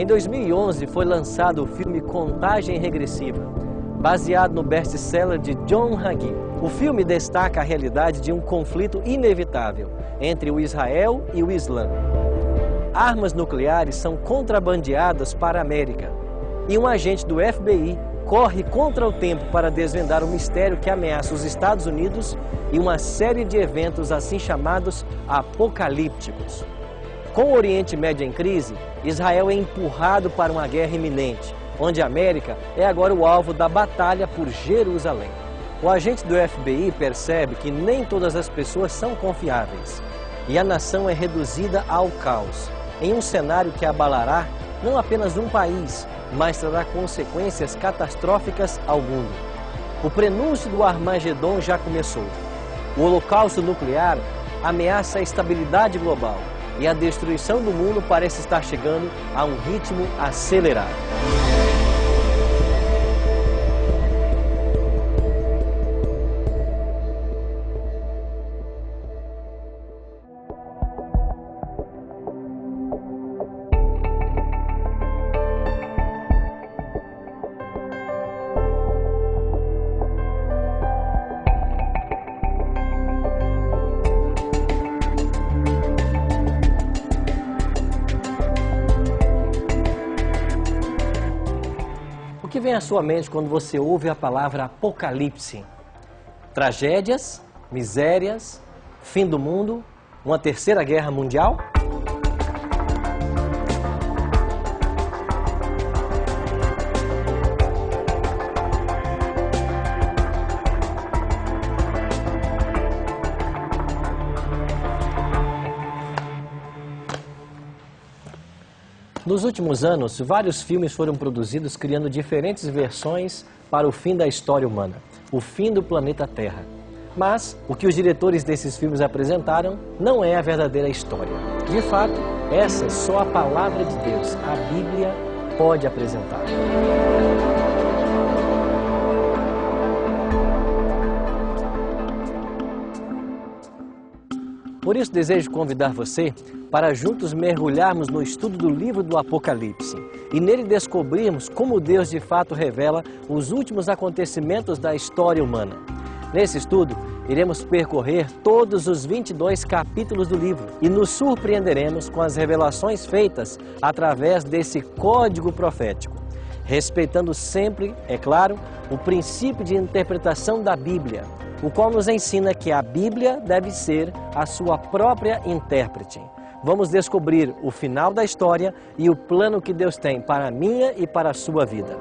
Em 2011 foi lançado o filme Contagem Regressiva, baseado no best-seller de John Hagee. O filme destaca a realidade de um conflito inevitável entre o Israel e o Islã. Armas nucleares são contrabandeadas para a América e um agente do FBI corre contra o tempo para desvendar o mistério que ameaça os Estados Unidos e uma série de eventos assim chamados apocalípticos. Com o Oriente Médio em crise, Israel é empurrado para uma guerra iminente, onde a América é agora o alvo da batalha por Jerusalém. O agente do FBI percebe que nem todas as pessoas são confiáveis e a nação é reduzida ao caos, em um cenário que abalará não apenas um país, mas trará consequências catastróficas ao mundo. O prenúncio do Armagedon já começou. O holocausto nuclear ameaça a estabilidade global e a destruição do mundo parece estar chegando a um ritmo acelerado. O que vem à sua mente quando você ouve a palavra apocalipse? Tragédias, misérias, fim do mundo, uma terceira guerra mundial? Nos últimos anos, vários filmes foram produzidos criando diferentes versões para o fim da história humana, o fim do planeta Terra. Mas o que os diretores desses filmes apresentaram não é a verdadeira história. De fato, essa só a palavra de Deus, a Bíblia, pode apresentar. Por isso desejo convidar você para juntos mergulharmos no estudo do livro do Apocalipse e nele descobrirmos como Deus de fato revela os últimos acontecimentos da história humana. Nesse estudo, iremos percorrer todos os 22 capítulos do livro e nos surpreenderemos com as revelações feitas através desse código profético, respeitando sempre, é claro, o princípio de interpretação da Bíblia, o qual nos ensina que a Bíblia deve ser a sua própria intérprete. Vamos descobrir o final da história e o plano que Deus tem para a minha e para a sua vida.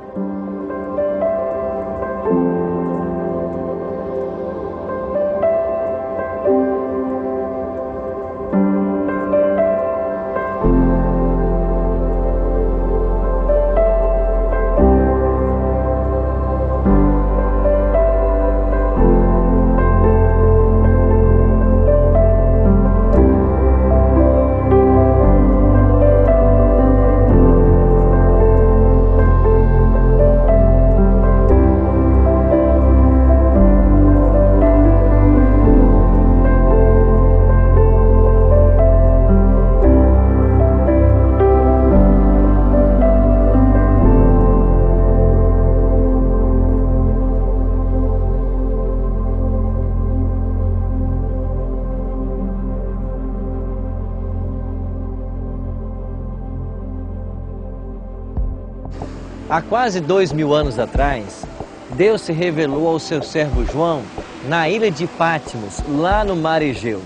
Há quase 2000 anos atrás, Deus se revelou ao seu servo João na ilha de Patmos, lá no mar Egeu.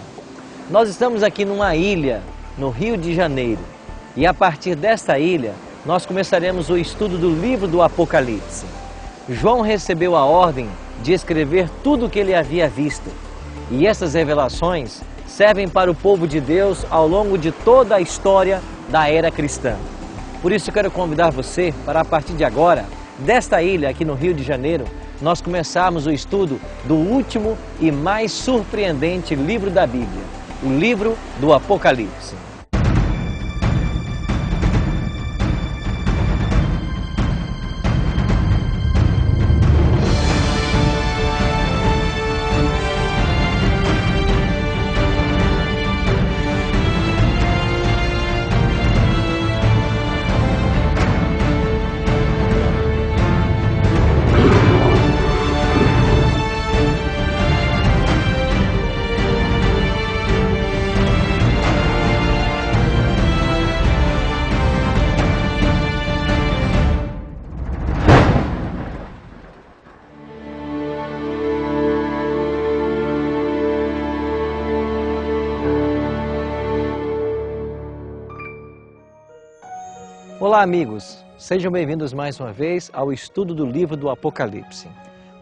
Nós estamos aqui numa ilha, no Rio de Janeiro, e a partir desta ilha, nós começaremos o estudo do livro do Apocalipse. João recebeu a ordem de escrever tudo o que ele havia visto, e essas revelações servem para o povo de Deus ao longo de toda a história da era cristã. Por isso eu quero convidar você para, a partir de agora, desta ilha aqui no Rio de Janeiro, nós começarmos o estudo do último e mais surpreendente livro da Bíblia, o livro do Apocalipse. Olá, amigos! Sejam bem-vindos mais uma vez ao estudo do livro do Apocalipse.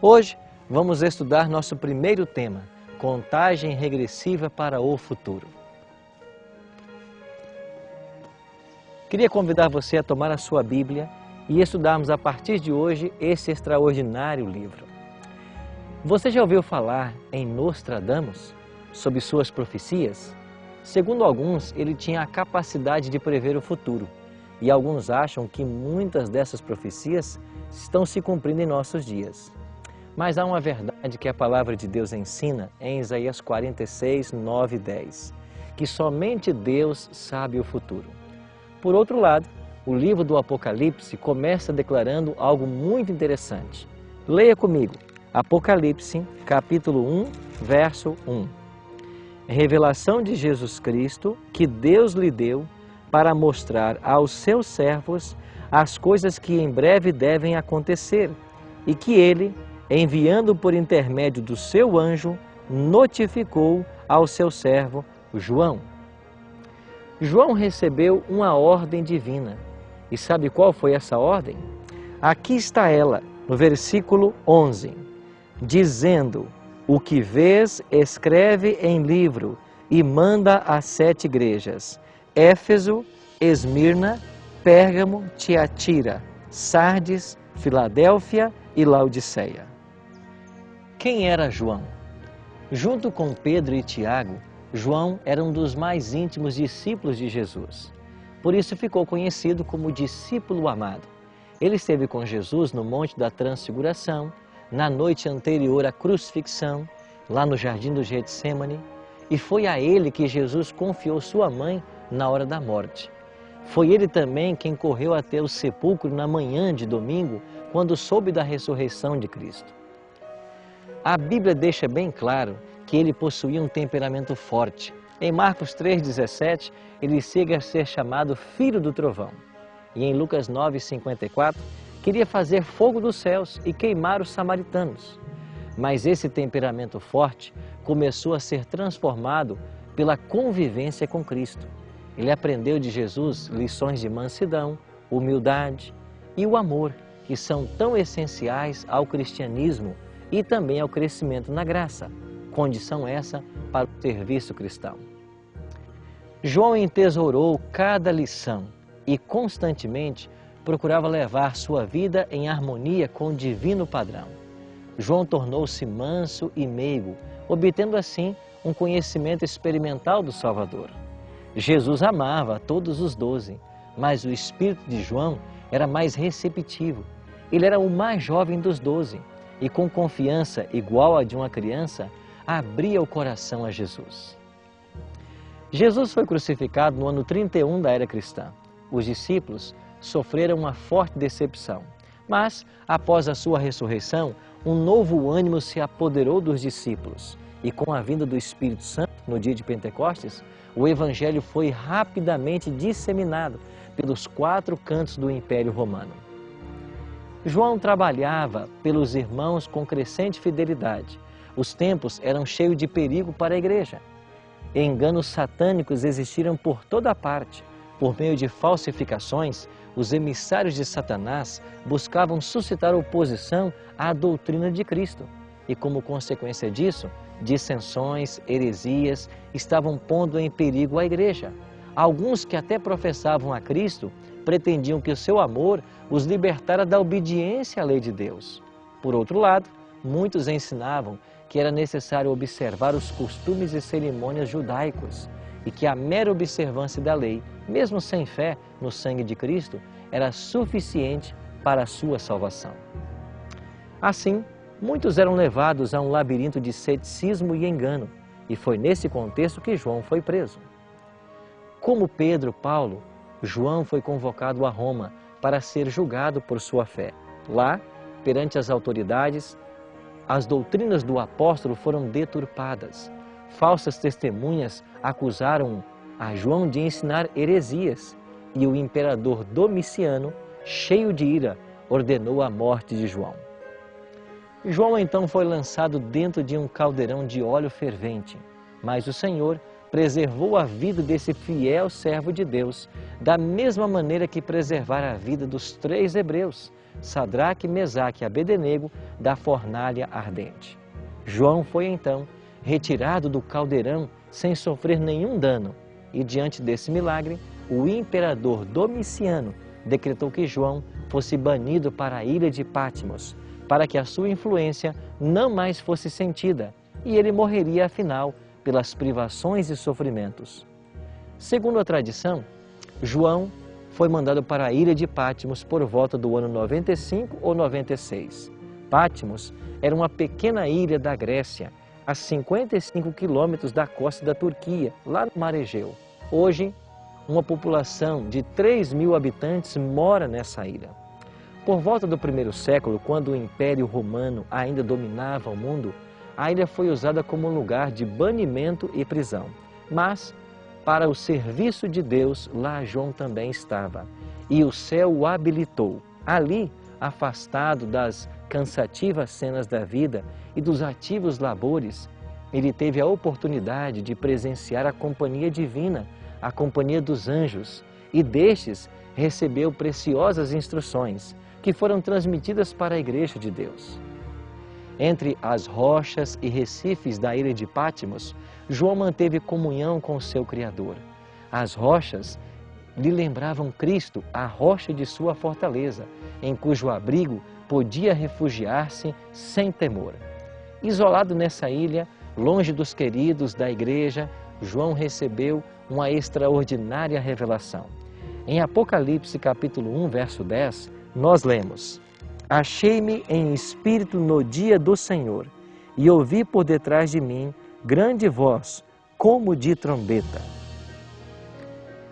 Hoje vamos estudar nosso primeiro tema, contagem regressiva para o futuro. Queria convidar você a tomar a sua Bíblia e estudarmos a partir de hoje esse extraordinário livro. Você já ouviu falar em Nostradamus, sobre suas profecias? Segundo alguns, ele tinha a capacidade de prever o futuro. E alguns acham que muitas dessas profecias estão se cumprindo em nossos dias. Mas há uma verdade que a palavra de Deus ensina em Isaías 46, 9 e 10, que somente Deus sabe o futuro. Por outro lado, o livro do Apocalipse começa declarando algo muito interessante. Leia comigo, Apocalipse, capítulo 1, verso 1. Revelação de Jesus Cristo que Deus lhe deu para mostrar aos seus servos as coisas que em breve devem acontecer e que ele, enviando por intermédio do seu anjo, notificou ao seu servo João. João recebeu uma ordem divina. E sabe qual foi essa ordem? Aqui está ela, no versículo 11, dizendo: o que vês, escreve em livro e manda às 7 igrejas: Éfeso, Esmirna, Pérgamo, Tiatira, Sardes, Filadélfia e Laodiceia. Quem era João? Junto com Pedro e Tiago, João era um dos mais íntimos discípulos de Jesus. Por isso ficou conhecido como discípulo amado. Ele esteve com Jesus no Monte da Transfiguração, na noite anterior à crucifixão, lá no Jardim do Getsêmani, e foi a ele que Jesus confiou sua mãe na hora da morte. Foi ele também quem correu até o sepulcro na manhã de domingo, quando soube da ressurreição de Cristo. A Bíblia deixa bem claro que ele possuía um temperamento forte. Em Marcos 3,17, ele chega a ser chamado Filho do Trovão. E em Lucas 9,54, queria fazer fogo dos céus e queimar os samaritanos. Mas esse temperamento forte começou a ser transformado pela convivência com Cristo. Ele aprendeu de Jesus lições de mansidão, humildade e o amor, que são tão essenciais ao cristianismo e também ao crescimento na graça, condição essa para o serviço cristão. João entesourou cada lição e constantemente procurava levar sua vida em harmonia com o divino padrão. João tornou-se manso e meigo, obtendo assim um conhecimento experimental do Salvador. Jesus amava a todos os 12, mas o espírito de João era mais receptivo. Ele era o mais jovem dos 12 e, com confiança igual à de uma criança, abria o coração a Jesus. Jesus foi crucificado no ano 31 da era cristã. Os discípulos sofreram uma forte decepção, mas, após a sua ressurreição, um novo ânimo se apoderou dos discípulos e, com a vinda do Espírito Santo, no dia de Pentecostes, o Evangelho foi rapidamente disseminado pelos 4 cantos do Império Romano. João trabalhava pelos irmãos com crescente fidelidade. Os tempos eram cheios de perigo para a igreja. Enganos satânicos existiram por toda parte. Por meio de falsificações, os emissários de Satanás buscavam suscitar oposição à doutrina de Cristo. E como consequência disso, dissensões, heresias estavam pondo em perigo a igreja. Alguns que até professavam a Cristo pretendiam que o seu amor os libertara da obediência à lei de Deus. Por outro lado, muitos ensinavam que era necessário observar os costumes e cerimônias judaicos e que a mera observância da lei, mesmo sem fé no sangue de Cristo, era suficiente para a sua salvação. Assim, muitos eram levados a um labirinto de ceticismo e engano, e foi nesse contexto que João foi preso. Como Pedro, Paulo, João foi convocado a Roma para ser julgado por sua fé. Lá, perante as autoridades, as doutrinas do apóstolo foram deturpadas. Falsas testemunhas acusaram a João de ensinar heresias e o imperador Domiciano, cheio de ira, ordenou a morte de João. João então foi lançado dentro de um caldeirão de óleo fervente, mas o Senhor preservou a vida desse fiel servo de Deus, da mesma maneira que preservara a vida dos 3 hebreus, Sadraque, Mesaque e Abednego, da fornalha ardente. João foi então retirado do caldeirão sem sofrer nenhum dano, e diante desse milagre, o imperador Domiciano decretou que João fosse banido para a ilha de Patmos, para que a sua influência não mais fosse sentida, e ele morreria afinal pelas privações e sofrimentos. Segundo a tradição, João foi mandado para a ilha de Patmos por volta do ano 95 ou 96. Patmos era uma pequena ilha da Grécia, a 55 quilômetros da costa da Turquia, lá no Mar Egeu. Hoje, uma população de 3.000 habitantes mora nessa ilha. Por volta do 1º século, quando o Império Romano ainda dominava o mundo, a ilha foi usada como um lugar de banimento e prisão. Mas, para o serviço de Deus, lá João também estava, e o céu o habilitou. Ali, afastado das cansativas cenas da vida e dos ativos labores, ele teve a oportunidade de presenciar a companhia divina, a companhia dos anjos, e destes recebeu preciosas instruções que foram transmitidas para a Igreja de Deus. Entre as rochas e recifes da ilha de Patmos, João manteve comunhão com o seu Criador. As rochas lhe lembravam Cristo, a rocha de sua fortaleza, em cujo abrigo podia refugiar-se sem temor. Isolado nessa ilha, longe dos queridos da igreja, João recebeu uma extraordinária revelação. Em Apocalipse capítulo 1, verso 10, nós lemos: Achei-me em espírito no dia do Senhor, e ouvi por detrás de mim grande voz, como de trombeta.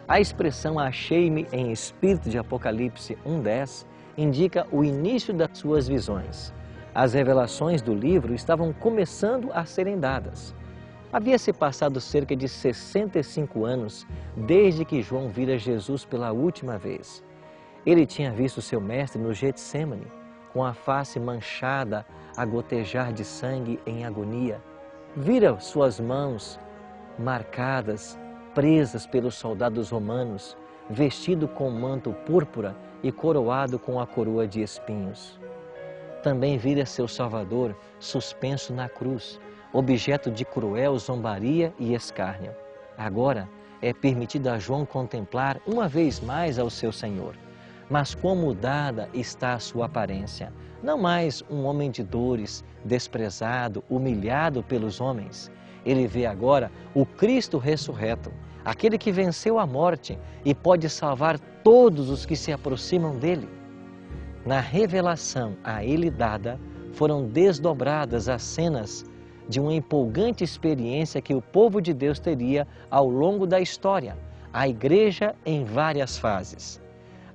A expressão achei-me em espírito de Apocalipse 1:10 indica o início das suas visões. As revelações do livro estavam começando a serem dadas. Havia-se passado cerca de 65 anos desde que João vira Jesus pela última vez. Ele tinha visto seu mestre no Getsêmani, com a face manchada a gotejar de sangue em agonia. Vira suas mãos marcadas, presas pelos soldados romanos, vestido com manto púrpura e coroado com a coroa de espinhos. Também vira seu Salvador suspenso na cruz, objeto de cruel zombaria e escárnio. Agora é permitido a João contemplar uma vez mais ao seu Senhor. Mas quão mudada está a sua aparência. Não mais um homem de dores, desprezado, humilhado pelos homens. Ele vê agora o Cristo ressurreto, aquele que venceu a morte e pode salvar todos os que se aproximam dele. Na revelação a ele dada, foram desdobradas as cenas de uma empolgante experiência que o povo de Deus teria ao longo da história, a igreja em várias fases.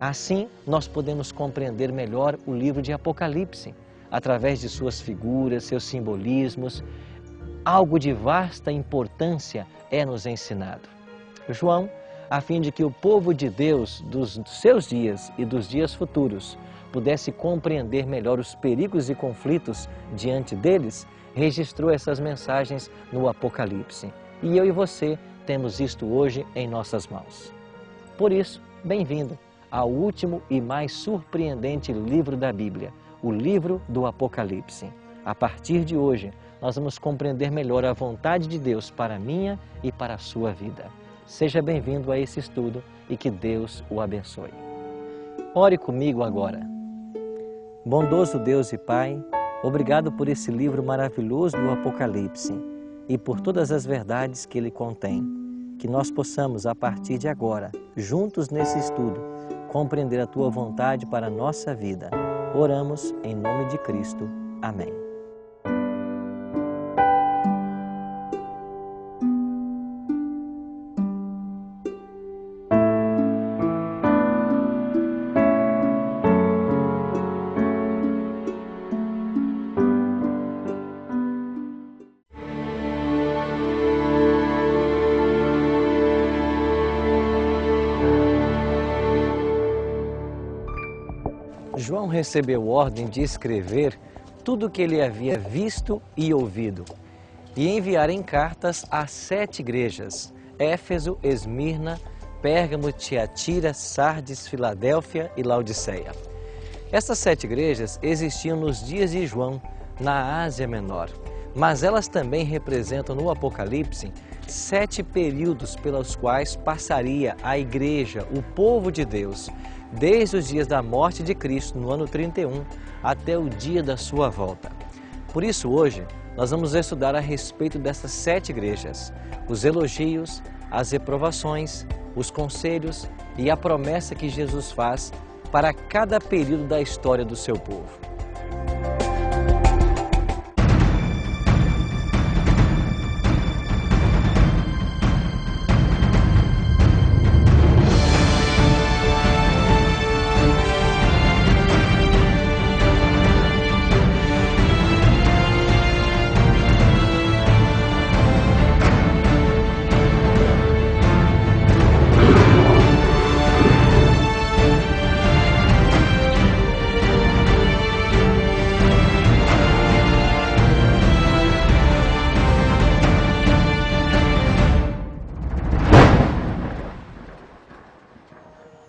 Assim, nós podemos compreender melhor o livro de Apocalipse, através de suas figuras, seus simbolismos. Algo de vasta importância é nos ensinado. João, a fim de que o povo de Deus, dos seus dias e dos dias futuros, pudesse compreender melhor os perigos e conflitos diante deles, registrou essas mensagens no Apocalipse. E eu e você temos isto hoje em nossas mãos. Por isso, bem-vindo ao último e mais surpreendente livro da Bíblia, o livro do Apocalipse. A partir de hoje, nós vamos compreender melhor a vontade de Deus para a minha e para a sua vida. Seja bem-vindo a esse estudo e que Deus o abençoe. Ore comigo agora. Bondoso Deus e Pai, obrigado por esse livro maravilhoso do Apocalipse e por todas as verdades que ele contém. Que nós possamos, a partir de agora, juntos nesse estudo, compreender a Tua vontade para a nossa vida. Oramos em nome de Cristo. Amém. João recebeu ordem de escrever tudo o que ele havia visto e ouvido. e enviarem cartas a 7 igrejas: Éfeso, Esmirna, Pérgamo, Tiatira, Sardes, Filadélfia e Laodiceia. Essas 7 igrejas existiam nos dias de João, na Ásia Menor, mas elas também representam no Apocalipse 7 períodos pelos quais passaria a igreja, o povo de Deus, desde os dias da morte de Cristo, no ano 31, até o dia da sua volta. Por isso, hoje, nós vamos estudar a respeito dessas 7 igrejas, os elogios, as reprovações, os conselhos e a promessa que Jesus faz para cada período da história do seu povo.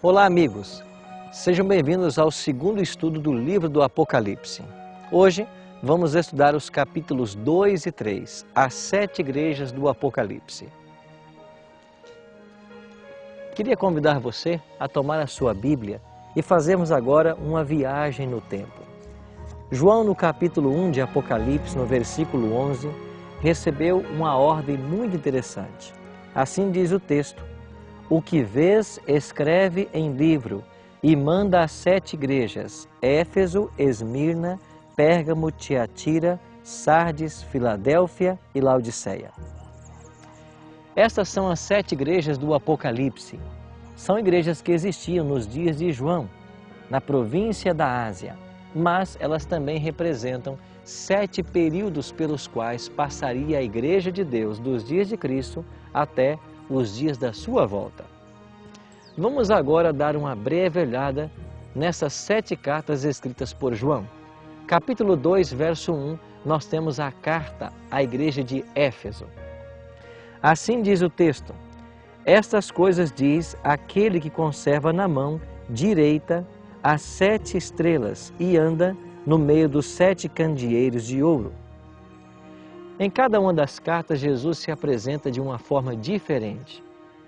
Olá, amigos! Sejam bem-vindos ao segundo estudo do livro do Apocalipse. Hoje vamos estudar os capítulos 2 e 3, as 7 igrejas do Apocalipse. Queria convidar você a tomar a sua Bíblia e fazermos agora uma viagem no tempo. João, no capítulo 1 de Apocalipse, no versículo 11, recebeu uma ordem muito interessante. Assim diz o texto: o que vês, escreve em livro e manda às 7 igrejas: Éfeso, Esmirna, Pérgamo, Tiatira, Sardes, Filadélfia e Laodiceia. Estas são as 7 igrejas do Apocalipse. São igrejas que existiam nos dias de João, na província da Ásia, mas elas também representam 7 períodos pelos quais passaria a Igreja de Deus dos dias de Cristo até os dias da sua volta. Vamos agora dar uma breve olhada nessas 7 cartas escritas por João. Capítulo 2, verso 1, nós temos a carta à igreja de Éfeso. Assim diz o texto: estas coisas diz aquele que conserva na mão direita as 7 estrelas e anda no meio dos 7 candeeiros de ouro. Em cada uma das cartas, Jesus se apresenta de uma forma diferente.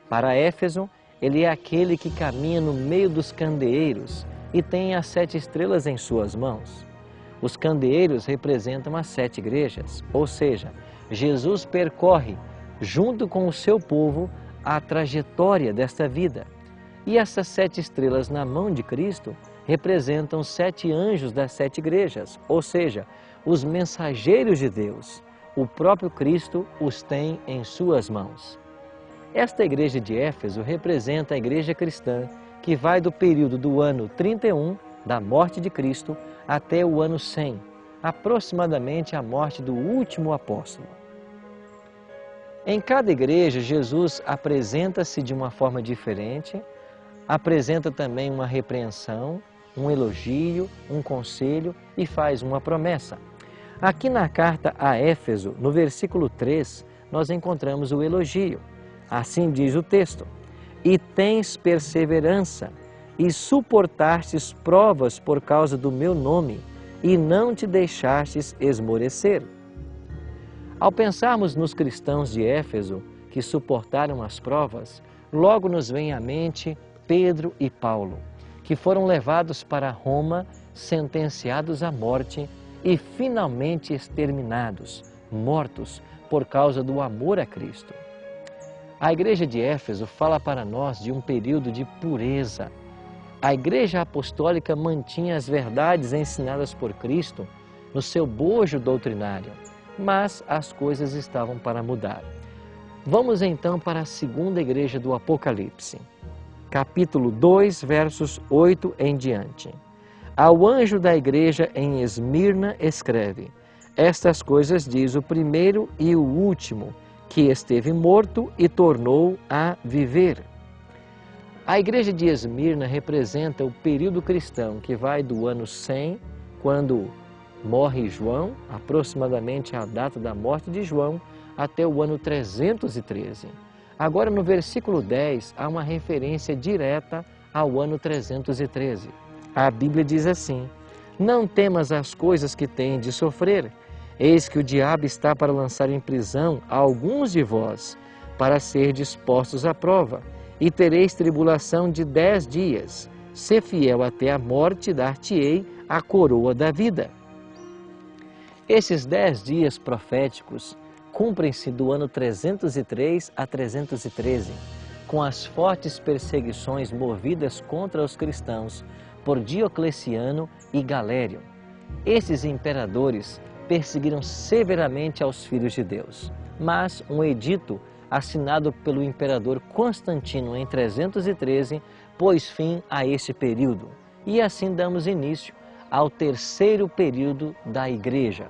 Para Éfeso, ele é aquele que caminha no meio dos candeeiros e tem as 7 estrelas em suas mãos. Os candeeiros representam as 7 igrejas, ou seja, Jesus percorre, junto com o seu povo, a trajetória desta vida. E essas 7 estrelas na mão de Cristo representam 7 anjos das 7 igrejas, ou seja, os mensageiros de Deus. O próprio Cristo os tem em suas mãos. Esta igreja de Éfeso representa a igreja cristã que vai do período do ano 31, da morte de Cristo, até o ano 100, aproximadamente a morte do último apóstolo. Em cada igreja, Jesus apresenta-se de uma forma diferente, apresenta também uma repreensão, um elogio, um conselho e faz uma promessa. Aqui na carta a Éfeso, no versículo 3, nós encontramos o elogio. Assim diz o texto: e tens perseverança, e suportastes provas por causa do meu nome, e não te deixastes esmorecer. Ao pensarmos nos cristãos de Éfeso que suportaram as provas, logo nos vem à mente Pedro e Paulo, que foram levados para Roma, sentenciados à morte e finalmente exterminados, mortos por causa do amor a Cristo. A igreja de Éfeso fala para nós de um período de pureza. A igreja apostólica mantinha as verdades ensinadas por Cristo no seu bojo doutrinário, mas as coisas estavam para mudar. Vamos então para a segunda igreja do Apocalipse, capítulo 2, versos 8 em diante. Ao anjo da igreja em Esmirna escreve: estas coisas diz o primeiro e o último, que esteve morto e tornou a viver. A igreja de Esmirna representa o período cristão que vai do ano 100, quando Morre João, aproximadamente a data da morte de João, até o ano 313. Agora, no versículo 10, há uma referência direta ao ano 313. A Bíblia diz assim: não temas as coisas que têm de sofrer, eis que o diabo está para lançar em prisão a alguns de vós, para ser dispostos à prova, e tereis tribulação de 10 dias. Se fiel até a morte, dar-te-ei a coroa da vida. Esses 10 dias proféticos cumprem-se do ano 303 a 313, com as fortes perseguições movidas contra os cristãos por Diocleciano e Galério. Esses imperadores perseguiram severamente aos filhos de Deus, mas um edito assinado pelo imperador Constantino em 313 pôs fim a esse período, e assim damos início ao terceiro período da Igreja.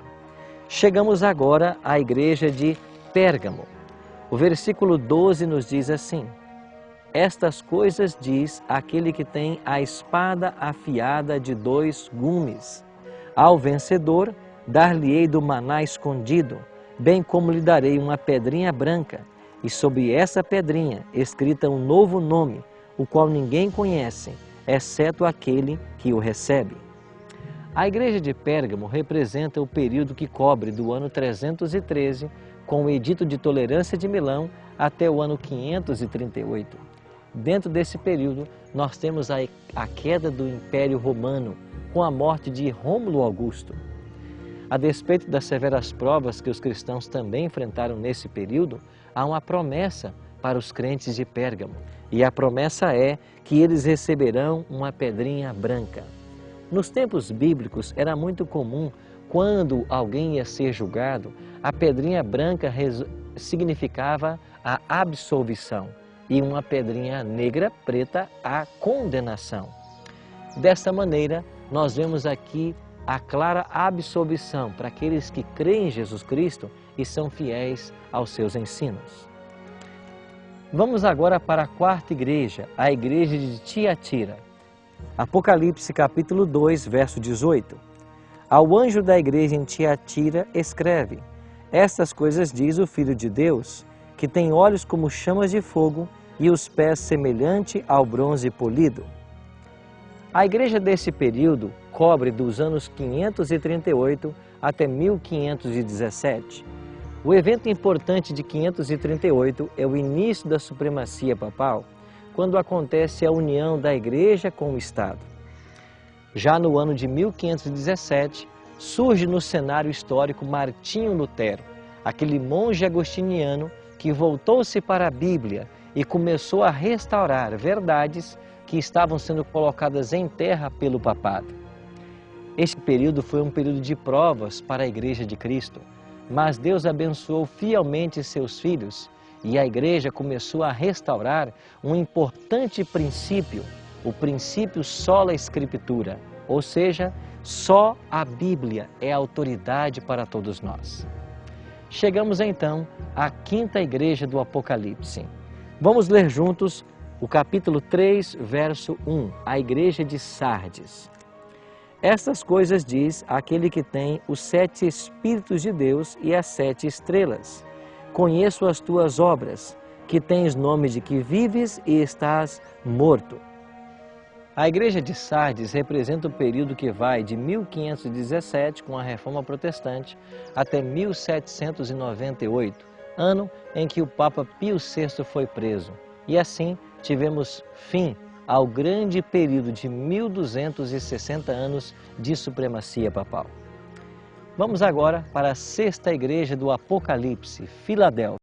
Chegamos agora à Igreja de Pérgamo. O versículo 12 nos diz assim: estas coisas diz aquele que tem a espada afiada de 2 gumes. Ao vencedor, dar-lhe-ei do maná escondido, bem como lhe darei uma pedrinha branca, e sobre essa pedrinha escrita um novo nome, o qual ninguém conhece, exceto aquele que o recebe. A Igreja de Pérgamo representa o período que cobre do ano 313, com o Edito de Tolerância de Milão, até o ano 538. Dentro desse período, nós temos a queda do Império Romano, com a morte de Rômulo Augusto. A despeito das severas provas que os cristãos também enfrentaram nesse período, há uma promessa para os crentes de Pérgamo, e a promessa é que eles receberão uma pedrinha branca. Nos tempos bíblicos era muito comum, quando alguém ia ser julgado, a pedrinha branca significava a absolvição e uma pedrinha negra, preta, a condenação. Desta maneira, nós vemos aqui a clara absolvição para aqueles que creem em Jesus Cristo e são fiéis aos seus ensinos. Vamos agora para a quarta igreja, a igreja de Tiatira. Apocalipse capítulo 2, verso 18. Ao anjo da igreja em Tiatira escreve: estas coisas diz o Filho de Deus, que tem olhos como chamas de fogo e os pés semelhante ao bronze polido. A igreja desse período cobre dos anos 538 até 1517. O evento importante de 538 é o início da supremacia papal, quando acontece a união da Igreja com o Estado. Já no ano de 1517, surge no cenário histórico Martinho Lutero, aquele monge agostiniano que voltou-se para a Bíblia e começou a restaurar verdades que estavam sendo colocadas em terra pelo papado. Este período foi um período de provas para a Igreja de Cristo, mas Deus abençoou fielmente seus filhos e a Igreja começou a restaurar um importante princípio, o princípio sola Scriptura, ou seja, só a Bíblia é autoridade para todos nós. Chegamos então à quinta igreja do Apocalipse. Vamos ler juntos o capítulo 3, verso 1, a igreja de Sardes. Estas coisas diz aquele que tem os 7 Espíritos de Deus e as 7 estrelas. Conheço as tuas obras, que tens nome de que vives e estás morto. A igreja de Sardes representa o período que vai de 1517, com a Reforma Protestante, até 1798, ano em que o Papa Pio VI foi preso. E assim tivemos fim ao grande período de 1260 anos de supremacia papal. Vamos agora para a sexta igreja do Apocalipse, Filadélfia.